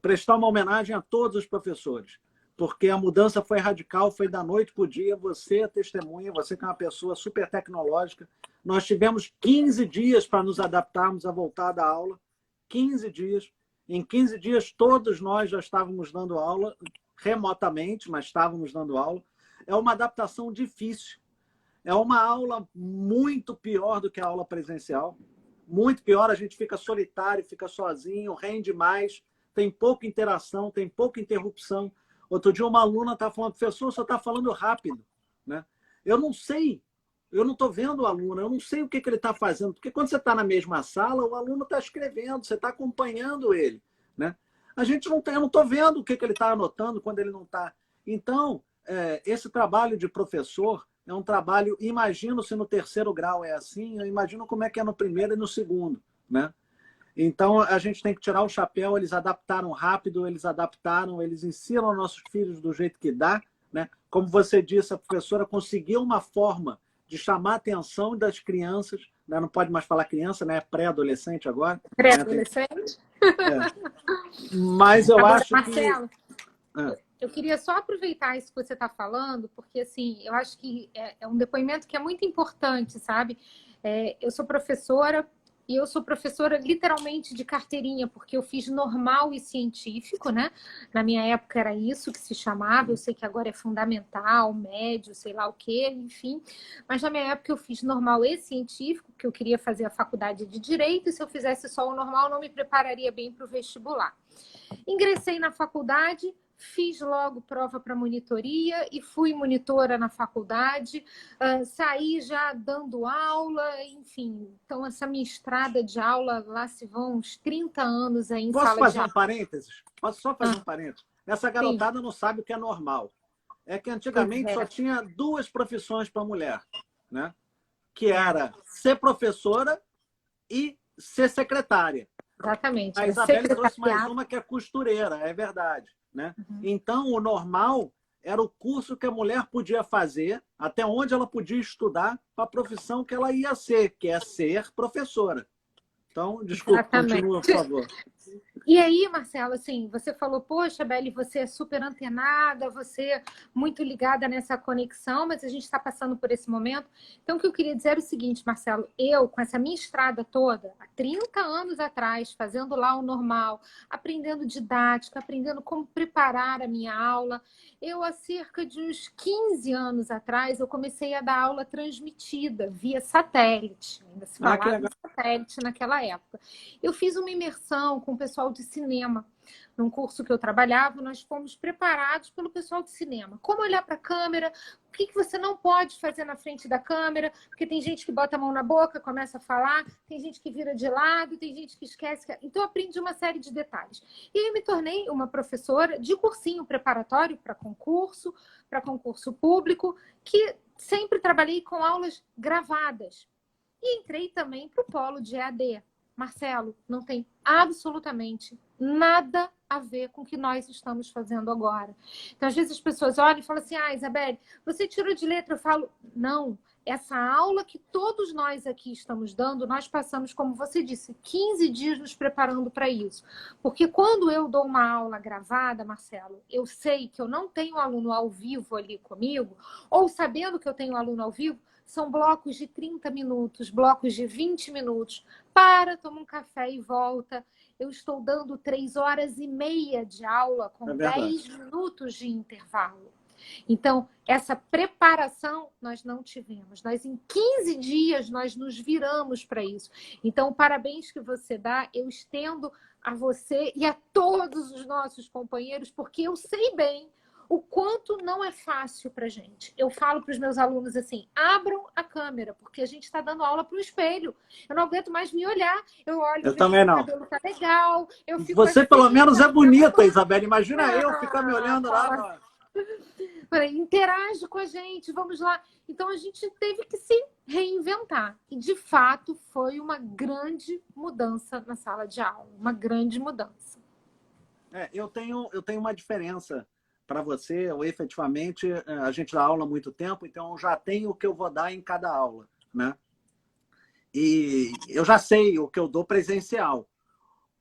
prestar uma homenagem a todos os professores, porque a mudança foi radical, foi da noite para o dia, você é testemunha, você que é uma pessoa super tecnológica. Nós tivemos 15 dias para nos adaptarmos a voltar da aula, 15 dias. Em 15 dias, todos nós já estávamos dando aula, remotamente, mas estávamos dando aula. É uma adaptação difícil. É uma aula muito pior do que a aula presencial. Muito pior, a gente fica solitário, fica sozinho, rende mais, tem pouca interação, tem pouca interrupção. Outro dia, uma aluna estava falando, professor, você está falando rápido, né? Eu não sei. Eu não estou vendo o aluno, eu não sei o que ele está fazendo, porque quando você está na mesma sala, o aluno está escrevendo, você está acompanhando ele, né? Eu não estou vendo o que ele está anotando quando ele não está. Então, esse trabalho de professor é um trabalho, imagino se no terceiro grau é assim, eu imagino como é que é no primeiro e no segundo, né? Então, a gente tem que tirar o chapéu, eles adaptaram rápido, eles ensinam nossos filhos do jeito que dá, né? Como você disse, a professora conseguiu uma forma de chamar a atenção das crianças, né? Não pode mais falar criança, né? É pré-adolescente agora. Pré-adolescente. Né? Mas eu Agora, acho Marcelo, que... eu queria só aproveitar isso que você está falando, porque assim, eu acho que é um depoimento que é muito importante, sabe? Eu sou professora, e eu sou professora literalmente de carteirinha, porque eu fiz normal e científico, né? Na minha época era isso que se chamava, eu sei que agora é fundamental, médio, sei lá o quê, enfim. Mas na minha época eu fiz normal e científico, porque eu queria fazer a faculdade de Direito, e se eu fizesse só o normal, não me prepararia bem para o vestibular. Ingressei na faculdade, fiz logo prova para monitoria e fui monitora na faculdade, saí já dando aula, enfim. Então, essa minha estrada de aula, lá se vão uns 30 anos aí em Posso sala fazer de aula. um parênteses? Posso só fazer um parênteses? Essa garotada Sim. não sabe o que é normal. É que antigamente só tinha duas profissões para mulher, né? Que era ser professora e ser secretária. Exatamente. A Isabelle trouxe mais uma que é costureira, é verdade, né? Então, o normal era o curso que a mulher podia fazer, até onde ela podia estudar para a profissão que ela ia ser, que é ser professora. Então, desculpa, continua, por favor. E aí, Marcelo, assim, você falou, poxa, Beli, você é super antenada, você é muito ligada nessa conexão, mas a gente está passando por esse momento. Então, o que eu queria dizer é o seguinte, Marcelo, eu, com essa minha estrada toda, há 30 anos atrás, fazendo lá o normal, aprendendo didática, aprendendo como preparar a minha aula, eu, há cerca de uns 15 anos atrás, eu comecei a dar aula transmitida, via satélite. Ainda se falava em satélite naquela época. Eu fiz uma imersão com o pessoal de cinema. Num curso que eu trabalhava, nós fomos preparados pelo pessoal de cinema. Como olhar para a câmera, o que você não pode fazer na frente da câmera, porque tem gente que bota a mão na boca, começa a falar, tem gente que vira de lado, tem gente que esquece. Então, eu aprendi uma série de detalhes. E aí, eu me tornei uma professora de cursinho preparatório para concurso público, que sempre trabalhei com aulas gravadas. E entrei também para o polo de EAD. Marcelo, não tem absolutamente nada a ver com o que nós estamos fazendo agora. Então, às vezes as pessoas olham e falam assim, Isabelle, você tirou de letra. Eu falo, não, essa aula que todos nós aqui estamos dando, nós passamos, como você disse, 15 dias nos preparando para isso. Porque quando eu dou uma aula gravada, Marcelo, eu sei que eu não tenho aluno ao vivo ali comigo, ou sabendo que eu tenho aluno ao vivo, são blocos de 30 minutos, blocos de 20 minutos. Toma um café e volta. Eu estou dando 3 horas e meia de aula com 10 minutos de intervalo. Então, essa preparação nós não tivemos. Em 15 dias, nós nos viramos para isso. Então, parabéns que você dá, eu estendo a você e a todos os nossos companheiros, porque eu sei bem o quanto não é fácil para a gente. Eu falo para os meus alunos assim, abram a câmera, porque a gente está dando aula para o espelho. Eu não aguento mais me olhar. Eu olho, eu também não. O cabelo tá legal. Eu fico Você assim, pelo menos é bonita, Isabelle. Imagina eu ficar me olhando lá. Interage com a gente, vamos lá. Então, a gente teve que se reinventar. E, de fato, foi uma grande mudança na sala de aula. Uma grande mudança. Eu tenho uma diferença para você. Eu, efetivamente, a gente dá aula há muito tempo, então eu já tenho o que eu vou dar em cada aula, né? E eu já sei o que eu dou presencial.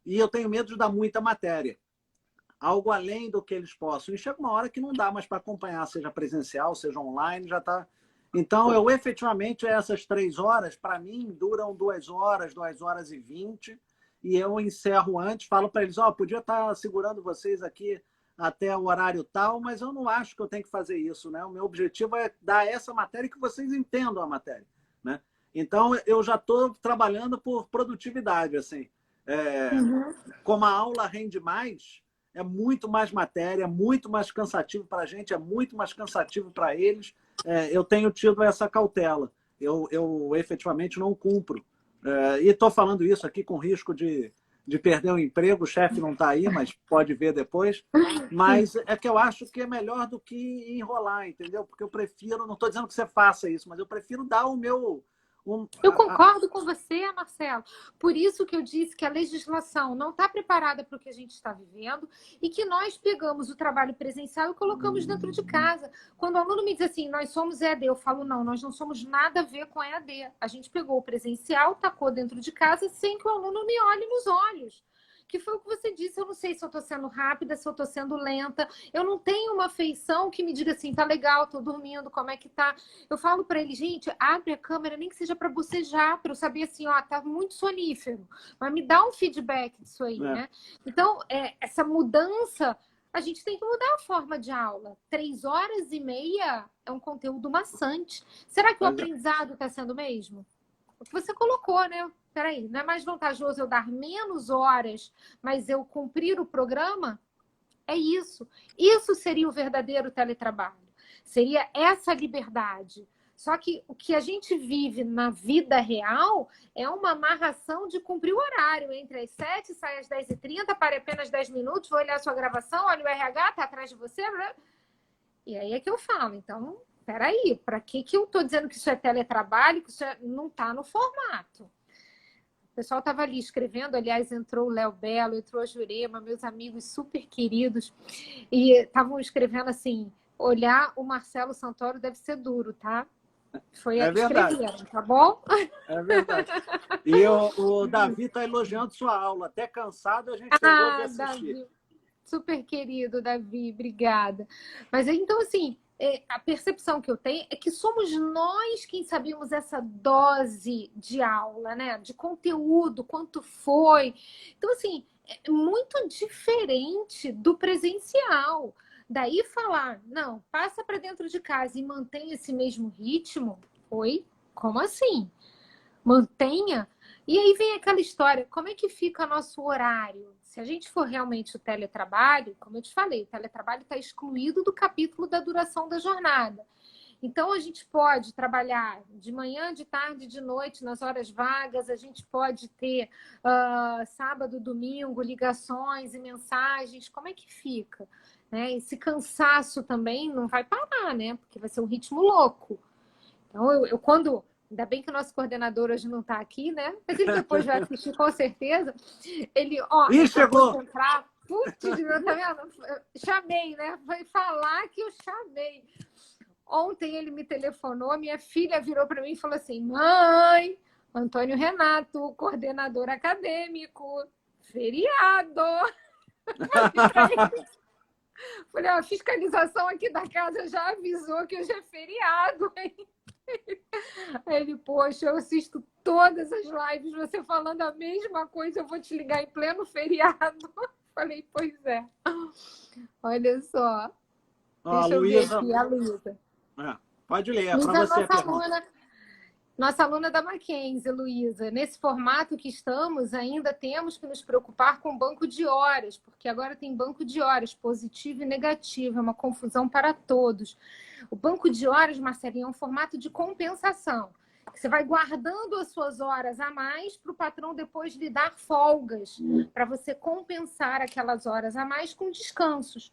E eu tenho medo de dar muita matéria. Algo além do que eles possam. E chega uma hora que não dá mais para acompanhar, seja presencial, seja online, já está... Então, eu efetivamente, essas 3 horas, para mim, duram 2 horas, 2 horas e 20, e eu encerro antes, falo para eles, podia estar segurando vocês aqui até o horário tal, mas eu não acho que eu tenho que fazer isso, né? O meu objetivo é dar essa matéria que vocês entendam a matéria, né? Então, eu já estou trabalhando por produtividade, assim. Como a aula rende mais, é muito mais matéria, é muito mais cansativo para a gente, é muito mais cansativo para eles. Eu tenho tido essa cautela. Eu efetivamente não cumpro. E estou falando isso aqui com risco de de perder o emprego, o chefe não está aí, mas pode ver depois. Mas é que eu acho que é melhor do que enrolar, entendeu? Porque eu prefiro, não estou dizendo que você faça isso, mas eu prefiro dar o meu... Eu concordo com você, Marcelo. Por isso que eu disse que a legislação não está preparada para o que a gente está vivendo e que nós pegamos o trabalho presencial e colocamos dentro de casa. Quando o aluno me diz assim, nós somos EAD, eu falo, não, nós não somos nada a ver com EAD. A gente pegou o presencial, tacou dentro de casa sem que o aluno me olhe nos olhos. Que foi o que você disse, eu não sei se eu estou sendo rápida, se eu estou sendo lenta, eu não tenho uma feição que me diga assim, tá legal, estou dormindo, como é que tá? Eu falo para ele, gente, abre a câmera, nem que seja para bocejar, para eu saber assim, ó, tá muito sonífero, mas me dá um feedback disso aí, né? Então, essa mudança, a gente tem que mudar a forma de aula. 3h30 é um conteúdo maçante. Será que o aprendizado está sendo o mesmo? O que você colocou, né? Peraí, não é mais vantajoso eu dar menos horas, mas eu cumprir o programa? É isso. Isso seria o verdadeiro teletrabalho. Seria essa liberdade. Só que o que a gente vive na vida real é uma amarração de cumprir o horário. Entre as 7, sai às 10h30, pare apenas 10 minutos, vou olhar a sua gravação, olha o RH, tá atrás de você, né? E aí é que eu falo, então, peraí, para que eu estou dizendo que isso é teletrabalho, que isso não está no formato? O pessoal estava ali escrevendo, aliás, entrou o Léo Belo, entrou a Jurema, meus amigos super queridos, e estavam escrevendo assim, olhar o Marcelo Santoro deve ser duro, tá? Foi a escreveram, tá bom? É verdade. E o Davi está elogiando sua aula, até cansado a gente chegou de assistir. Davi, super querido, Davi, obrigada. Mas então, assim, a percepção que eu tenho é que somos nós quem sabemos essa dose de aula, né? De conteúdo, quanto foi. Então, assim, é muito diferente do presencial. Daí falar, não, passa para dentro de casa e mantém esse mesmo ritmo, oi? Como assim? Mantenha. E aí vem aquela história, como é que fica nosso horário? Se a gente for realmente o teletrabalho, como eu te falei, o teletrabalho está excluído do capítulo da duração da jornada. Então, a gente pode trabalhar de manhã, de tarde, de noite, nas horas vagas, a gente pode ter sábado, domingo, ligações e mensagens, como é que fica? Né? Esse cansaço também não vai parar, né? Porque vai ser um ritmo louco. Então, eu quando... Ainda bem que o nosso coordenador hoje não está aqui, né? Mas ele depois vai assistir com certeza. Ele, ó, chegou! Entrar. Putz, tá vendo? Chamei, né? Foi falar que eu chamei. Ontem ele me telefonou, minha filha virou para mim e falou assim: mãe, Antônio Renato, coordenador acadêmico, feriado. Falei, a fiscalização aqui da casa já avisou que hoje é feriado, hein? Aí ele, poxa, eu assisto todas as lives, você falando a mesma coisa, eu vou te ligar em pleno feriado. Falei, pois é. Olha só. Deixa eu ver aqui, a Luísa. Pode ler, é para você. Nossa aluna da Mackenzie, Luísa. Nesse formato que estamos, ainda temos que nos preocupar com o banco de horas, porque agora tem banco de horas, positivo e negativo, é uma confusão para todos. O banco de horas, Marcelinho, é um formato de compensação. Você vai guardando as suas horas a mais para o patrão depois lhe dar folgas, para você compensar aquelas horas a mais com descansos,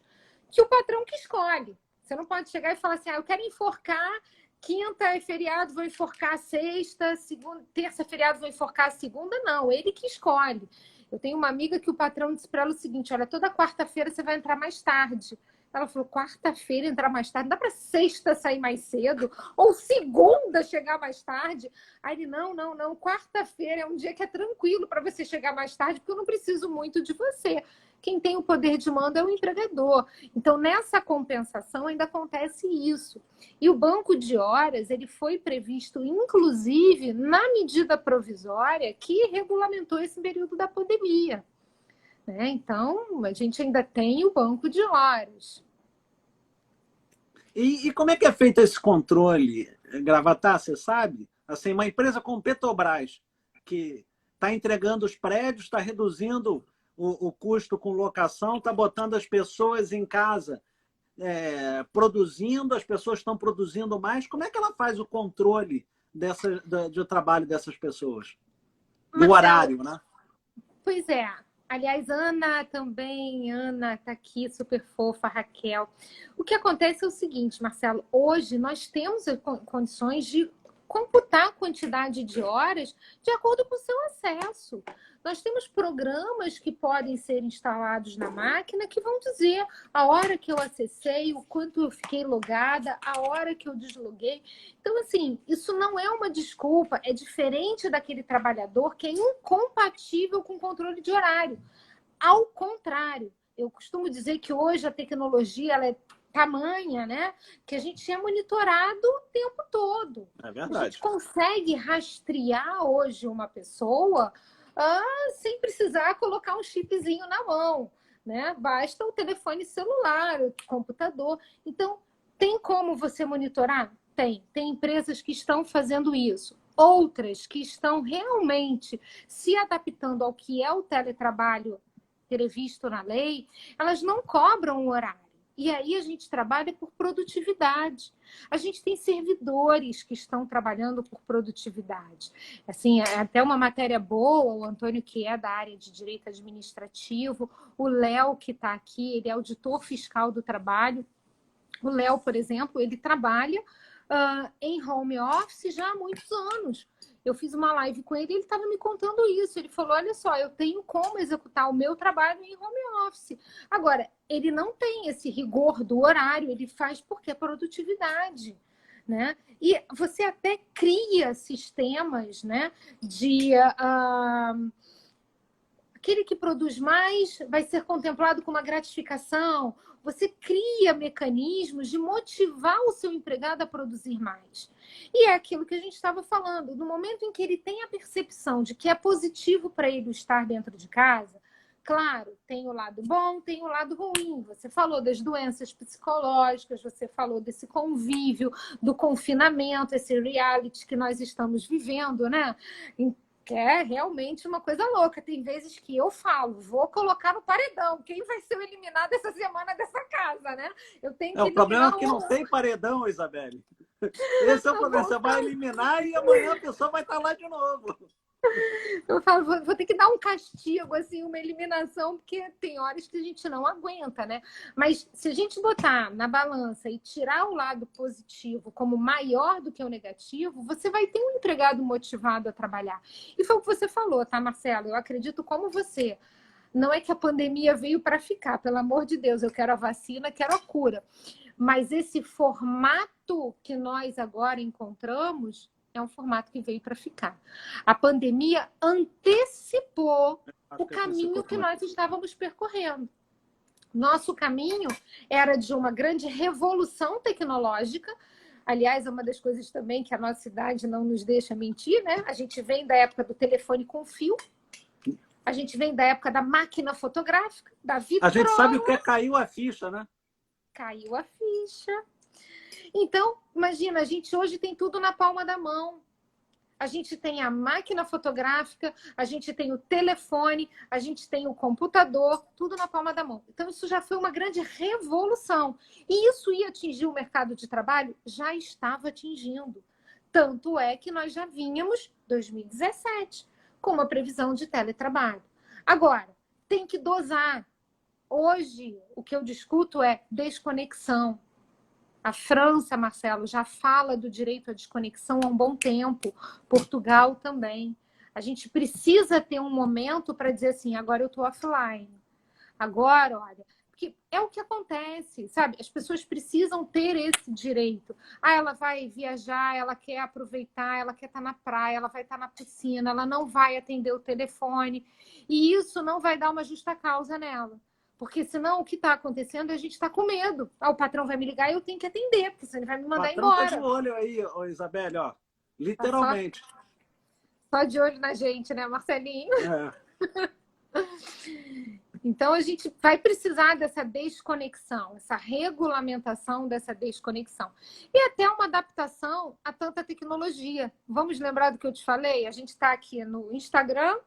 que o patrão que escolhe. Você não pode chegar e falar assim, eu quero enforcar, quinta é feriado, vou enforcar sexta, segunda, terça é feriado, vou enforcar a segunda. Não, ele que escolhe. Eu tenho uma amiga que o patrão disse para ela o seguinte, olha, toda quarta-feira você vai entrar mais tarde. Ela falou, quarta-feira entrar mais tarde, dá para sexta sair mais cedo? Ou segunda chegar mais tarde? Aí ele, não, quarta-feira é um dia que é tranquilo para você chegar mais tarde, porque eu não preciso muito de você. Quem tem o poder de mando é o empregador. Então, nessa compensação ainda acontece isso. E o banco de horas, ele foi previsto, inclusive, na medida provisória que regulamentou esse período da pandemia. Né? Então, a gente ainda tem o banco de horas. E como é que é feito esse controle, Gravatá, você sabe? Assim, uma empresa como Petrobras, que está entregando os prédios, está reduzindo o custo com locação, está botando as pessoas em casa produzindo, as pessoas estão produzindo mais. Como é que ela faz o controle do trabalho dessas pessoas? Do horário, né? Pois é. Aliás, Ana também, Ana tá aqui, super fofa, Raquel. O que acontece é o seguinte, Marcelo, hoje nós temos condições de computar a quantidade de horas de acordo com o seu acesso. Nós temos programas que podem ser instalados na máquina que vão dizer a hora que eu acessei, o quanto eu fiquei logada, a hora que eu desloguei. Então, assim, isso não é uma desculpa, é diferente daquele trabalhador que é incompatível com o controle de horário. Ao contrário, eu costumo dizer que hoje a tecnologia ela é tamanha, né, que a gente é monitorado o tempo todo. É A gente verdade. consegue rastrear hoje uma pessoa sem precisar colocar um chipzinho na mão, né? Basta o telefone celular, o computador. Então, tem como você monitorar? Tem. Tem empresas que estão fazendo isso. Outras que estão realmente se adaptando ao que é o teletrabalho previsto na lei, elas não cobram o horário. E aí a gente trabalha por produtividade. A gente tem servidores que estão trabalhando por produtividade. Assim, é até uma matéria boa, o Antônio, que é da área de direito administrativo, o Léo, que está aqui, ele é auditor fiscal do trabalho. O Léo, por exemplo, ele trabalha em home office já há muitos anos. Eu fiz uma live com ele e ele estava me contando isso. Ele falou, olha só, eu tenho como executar o meu trabalho em home office. Agora, ele não tem esse rigor do horário, ele faz porque é produtividade, né? E você até cria sistemas, né, de... aquele que produz mais vai ser contemplado com uma gratificação. Você cria mecanismos de motivar o seu empregado a produzir mais. E é aquilo que a gente estava falando. No momento em que ele tem a percepção de que é positivo para ele estar dentro de casa, claro, tem o lado bom, tem o lado ruim. Você falou das doenças psicológicas, você falou desse convívio, do confinamento, esse reality que nós estamos vivendo, né? Que é realmente uma coisa louca. Tem vezes que eu falo, vou colocar no paredão. Quem vai ser o eliminado essa semana dessa casa, né? Eu tenho que O problema eliminar é que não tem paredão, Isabelle. Esse é o problema. Você vai eliminar e amanhã a pessoa vai estar lá de novo. Eu falo, vou ter que dar um castigo, assim, uma eliminação, porque tem horas que a gente não aguenta, né? Mas se a gente botar na balança e tirar o lado positivo como maior do que o negativo, você vai ter um empregado motivado a trabalhar. E foi o que você falou, tá, Marcelo? Eu acredito como você. Não é que a pandemia veio para ficar, pelo amor de Deus, eu quero a vacina, quero a cura. Mas esse formato que nós agora encontramos é um formato que veio para ficar. A pandemia antecipou o caminho que nós estávamos percorrendo. Nosso caminho era de uma grande revolução tecnológica. Aliás, é uma das coisas também que a nossa idade não nos deixa mentir, né? A gente vem da época do telefone com fio, a gente vem da época da máquina fotográfica, da vitrola. A gente sabe o que é caiu a ficha, né? Caiu a ficha. Então, imagina, a gente hoje tem tudo na palma da mão. A gente tem a máquina fotográfica, a gente tem o telefone, a gente tem o computador, tudo na palma da mão. Então, isso já foi uma grande revolução. E isso ia atingir o mercado de trabalho? Já estava atingindo. Tanto é que nós já vínhamos 2017 com uma previsão de teletrabalho. Agora, tem que dosar. Hoje, o que eu discuto é desconexão. A França, Marcelo, já fala do direito à desconexão há um bom tempo. Portugal também. A gente precisa ter um momento para dizer assim, agora eu estou offline. Agora, olha, porque é o que acontece, sabe? As pessoas precisam ter esse direito. Ela vai viajar, ela quer aproveitar, ela quer estar na praia, ela vai estar na piscina, ela não vai atender o telefone. E isso não vai dar uma justa causa nela. Porque senão o que está acontecendo é a gente está com medo. O patrão vai me ligar e eu tenho que atender, porque senão ele vai me mandar embora. O patrão está de olho aí, Isabelle, ó. Literalmente. Só de olho na gente, né, Marcelinho? Então, a gente vai precisar dessa desconexão, essa regulamentação dessa desconexão. E até uma adaptação a tanta tecnologia. Vamos lembrar do que eu te falei? A gente está aqui no Instagram,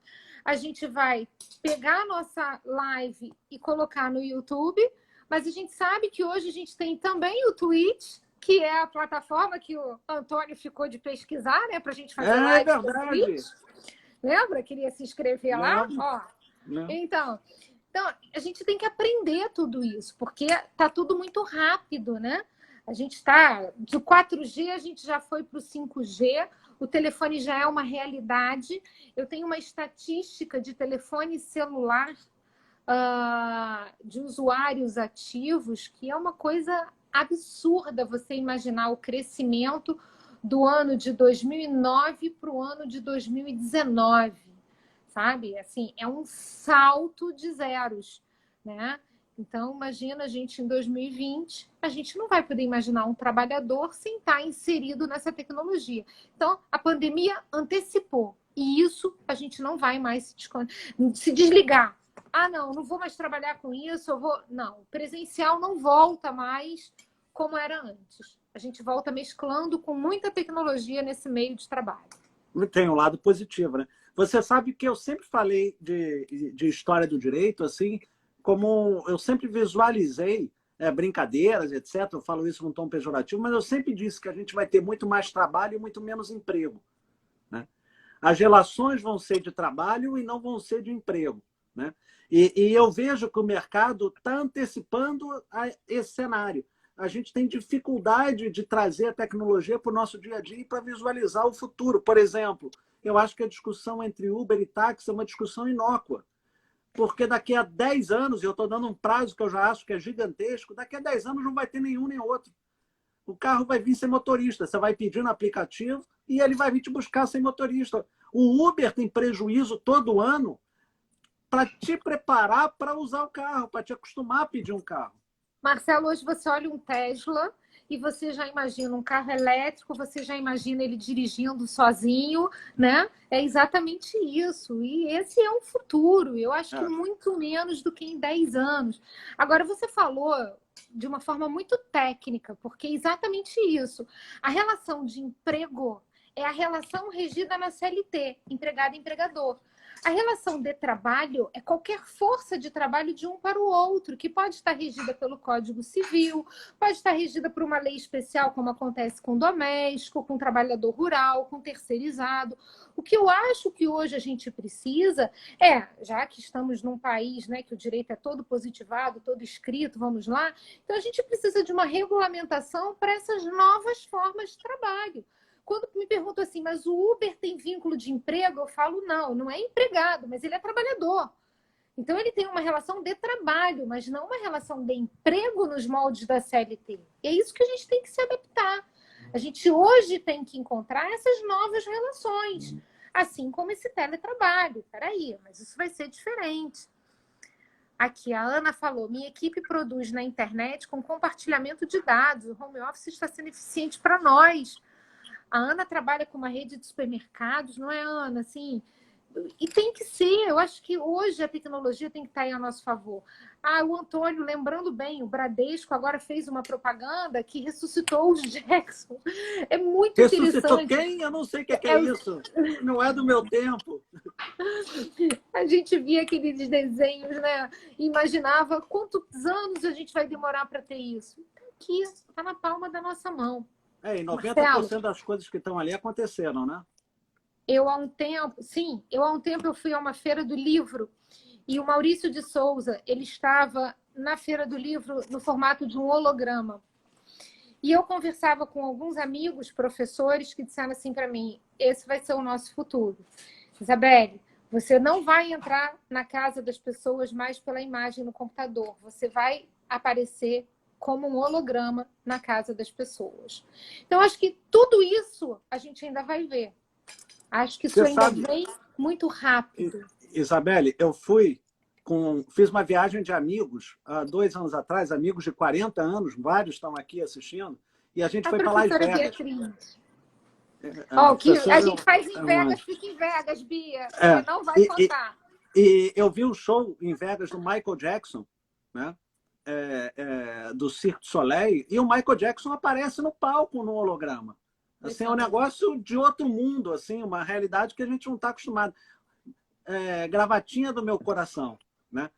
a gente vai pegar a nossa live e colocar no YouTube, mas a gente sabe que hoje a gente tem também o Twitch, que é a plataforma que o Antônio ficou de pesquisar, né, para a gente fazer live no Twitch. Lembra? Queria se inscrever lá? Ó, né? Então, a gente tem que aprender tudo isso, porque está tudo muito rápido, né? A gente está do 4G, a gente já foi para o 5G, o telefone já é uma realidade. Eu tenho uma estatística de telefone celular de usuários ativos, que é uma coisa absurda você imaginar o crescimento do ano de 2009 para o ano de 2019, sabe? Assim, é um salto de zeros, né? Então, imagina a gente em 2020, a gente não vai poder imaginar um trabalhador sem estar inserido nessa tecnologia. Então, a pandemia antecipou, e isso a gente não vai mais se desligar. Ah, não vou mais trabalhar com isso, eu vou... Não, o presencial não volta mais como era antes. A gente volta mesclando com muita tecnologia nesse meio de trabalho. Tem um lado positivo, né? Você sabe que eu sempre falei de história do direito, assim, como eu sempre visualizei brincadeiras, etc. Eu falo isso num tom pejorativo, mas eu sempre disse que a gente vai ter muito mais trabalho e muito menos emprego, né? As relações vão ser de trabalho e não vão ser de emprego, né? E eu vejo que o mercado está antecipando esse cenário. A gente tem dificuldade de trazer a tecnologia para o nosso dia a dia e para visualizar o futuro. Por exemplo, eu acho que a discussão entre Uber e táxi é uma discussão inócua. Porque daqui a 10 anos, e eu estou dando um prazo que eu já acho que é gigantesco, daqui a 10 anos não vai ter nenhum nem outro. O carro vai vir sem motorista. Você vai pedir no aplicativo e ele vai vir te buscar sem motorista. O Uber tem prejuízo todo ano para te preparar para usar o carro, para te acostumar a pedir um carro. Marcelo, hoje você olha um Tesla e você já imagina um carro elétrico, você já imagina ele dirigindo sozinho, né? É exatamente isso. E esse é o futuro. Eu acho que muito menos do que em 10 anos. Agora, você falou de uma forma muito técnica, porque é exatamente isso. A relação de emprego é a relação regida na CLT, empregado-empregador. A relação de trabalho é qualquer força de trabalho de um para o outro, que pode estar regida pelo Código Civil, pode estar regida por uma lei especial, como acontece com o doméstico, com o trabalhador rural, com o terceirizado. O que eu acho que hoje a gente precisa já que estamos num país, né, que o direito é todo positivado, todo escrito, vamos lá, então a gente precisa de uma regulamentação para essas novas formas de trabalho. Quando me perguntam assim, mas o Uber tem vínculo de emprego? Eu falo, não é empregado, mas ele é trabalhador. Então, ele tem uma relação de trabalho, mas não uma relação de emprego nos moldes da CLT. E é isso que a gente tem que se adaptar. A gente hoje tem que encontrar essas novas relações, assim como esse teletrabalho. Peraí, mas isso vai ser diferente. Aqui, a Ana falou, minha equipe produz na internet com compartilhamento de dados. O home office está sendo eficiente para nós. A Ana trabalha com uma rede de supermercados, não é, Ana? Assim, e tem que ser. Eu acho que hoje a tecnologia tem que estar aí a nosso favor. O Antônio, lembrando bem, o Bradesco agora fez uma propaganda que ressuscitou os Jackson. É muito Ressuscitou interessante. Quem? Eu não sei o que é isso. Não é do meu tempo. A gente via aqueles desenhos, né? Imaginava quantos anos a gente vai demorar para ter isso. Está aqui, está na palma da nossa mão. E 90% das coisas que estão ali aconteceram, né? Há um tempo eu fui a uma feira do livro e o Maurício de Souza, ele estava na feira do livro no formato de um holograma. E eu conversava com alguns amigos, professores, que disseram assim para mim, esse vai ser o nosso futuro. Isabelle, você não vai entrar na casa das pessoas mais pela imagem no computador, você vai aparecer como um holograma na casa das pessoas. Então, acho que tudo isso a gente ainda vai ver. Acho que isso ainda vem muito rápido. Isabelle, eu fiz uma viagem de amigos há 2 anos atrás, amigos de 40 anos, vários estão aqui assistindo, e a gente foi para Las Vegas. O que a gente faz em Vegas, fica em Vegas, Bia. Você não vai contar. E eu vi um show em Vegas do Michael Jackson, né? Do Cirque du Soleil, e o Michael Jackson aparece no palco no holograma. Assim, é um negócio de outro mundo, assim, uma realidade que a gente não está acostumado. Gravatinha do meu coração, né?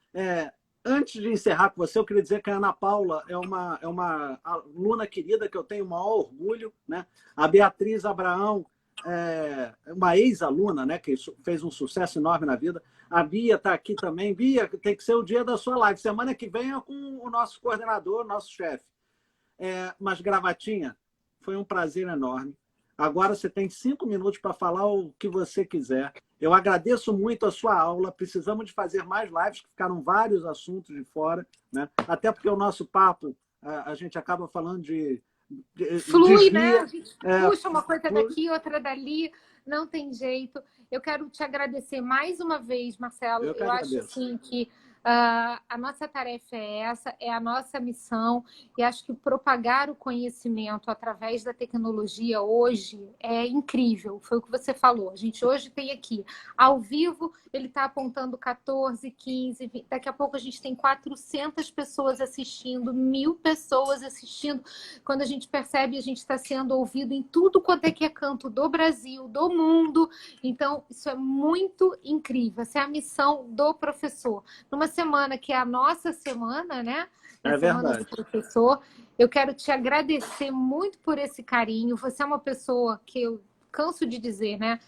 Antes de encerrar com você, eu queria dizer que a Ana Paula é uma aluna querida que eu tenho o maior orgulho, né? A Beatriz Abraão uma ex-aluna, né, que fez um sucesso enorme na vida. A Bia está aqui também. Bia, tem que ser o dia da sua live. Semana que vem é com o nosso coordenador, nosso chefe. Mas, Gravatinha, foi um prazer enorme. Agora você tem 5 minutos para falar o que você quiser. Eu agradeço muito a sua aula. Precisamos de fazer mais lives, que ficaram vários assuntos de fora, né? Até porque o nosso papo, a gente acaba falando de flui, desvia, né? A gente puxa uma coisa flui. daqui, outra dali, não tem jeito. Eu quero te agradecer mais uma vez, Marcelo. Eu acho assim que a nossa tarefa é essa, é a nossa missão, e acho que propagar o conhecimento através da tecnologia hoje é incrível. Foi o que você falou. A gente hoje tem aqui, ao vivo, ele está apontando 14, 15, 20. Daqui a pouco a gente tem 400 pessoas assistindo, 1000 pessoas assistindo. Quando a gente percebe, a gente está sendo ouvido em tudo quanto é que é canto do Brasil, do mundo. Então, isso é muito incrível. Essa é a missão do professor. Numa semana que é a nossa semana, né? A semana do professor. Eu quero te agradecer muito por esse carinho. Você é uma pessoa que eu canso de dizer, né?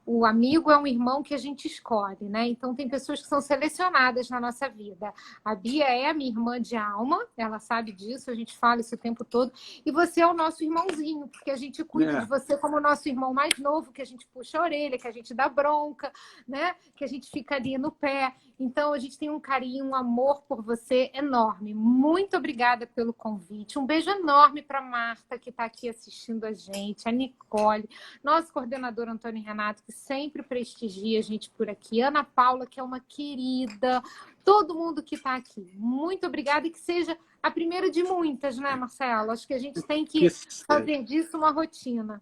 O amigo é um irmão que a gente escolhe, né? Então tem pessoas que são selecionadas na nossa vida. A Bia é a minha irmã de alma, ela sabe disso, a gente fala isso o tempo todo. E você é o nosso irmãozinho, porque a gente cuida de você como o nosso irmão mais novo, que a gente puxa a orelha, que a gente dá bronca, né? Que a gente fica ali no pé. Então a gente tem um carinho, um amor por você enorme. Muito obrigada pelo convite. Um beijo enorme para Marta, que está aqui assistindo a gente, a Nicole, nosso coordenador Antônio Renato, que sempre prestigia a gente por aqui, Ana Paula, que é uma querida, todo mundo que está aqui. Muito obrigada, e que seja a primeira de muitas, né, Marcelo? Acho que a gente tem que fazer disso uma rotina.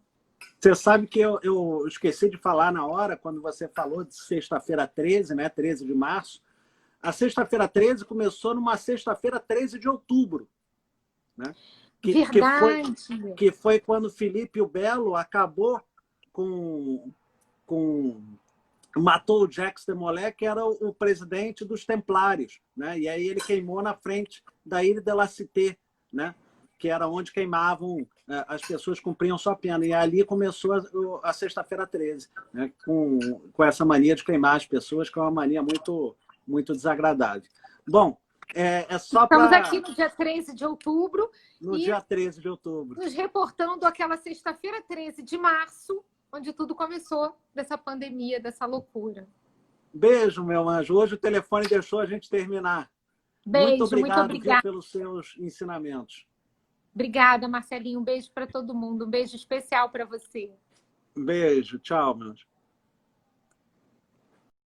Você sabe que eu esqueci de falar na hora, quando você falou de sexta-feira 13, né, 13 de março. A sexta-feira 13 começou numa sexta-feira 13 de outubro, né? Verdade. Que foi quando Felipe o Belo acabou matou o Jacques de Molay, que era o presidente dos Templários, né? E aí ele queimou na frente da Ilha de la Cité, né? Que era onde queimavam, as pessoas cumpriam sua pena. E ali começou a sexta-feira 13, né? Com essa mania de queimar as pessoas, que é uma mania muito, muito desagradável. Bom, só para... Estamos aqui no dia 13 de outubro. Dia 13 de outubro. Nos reportando aquela sexta-feira 13 de março, onde tudo começou, dessa pandemia, dessa loucura. Beijo, meu anjo. Hoje o telefone deixou a gente terminar. Beijo, muito obrigado, muito obrigada pelos seus ensinamentos. Obrigada, Marcelinho. Um beijo para todo mundo. Um beijo especial para você. Beijo. Tchau, meu anjo.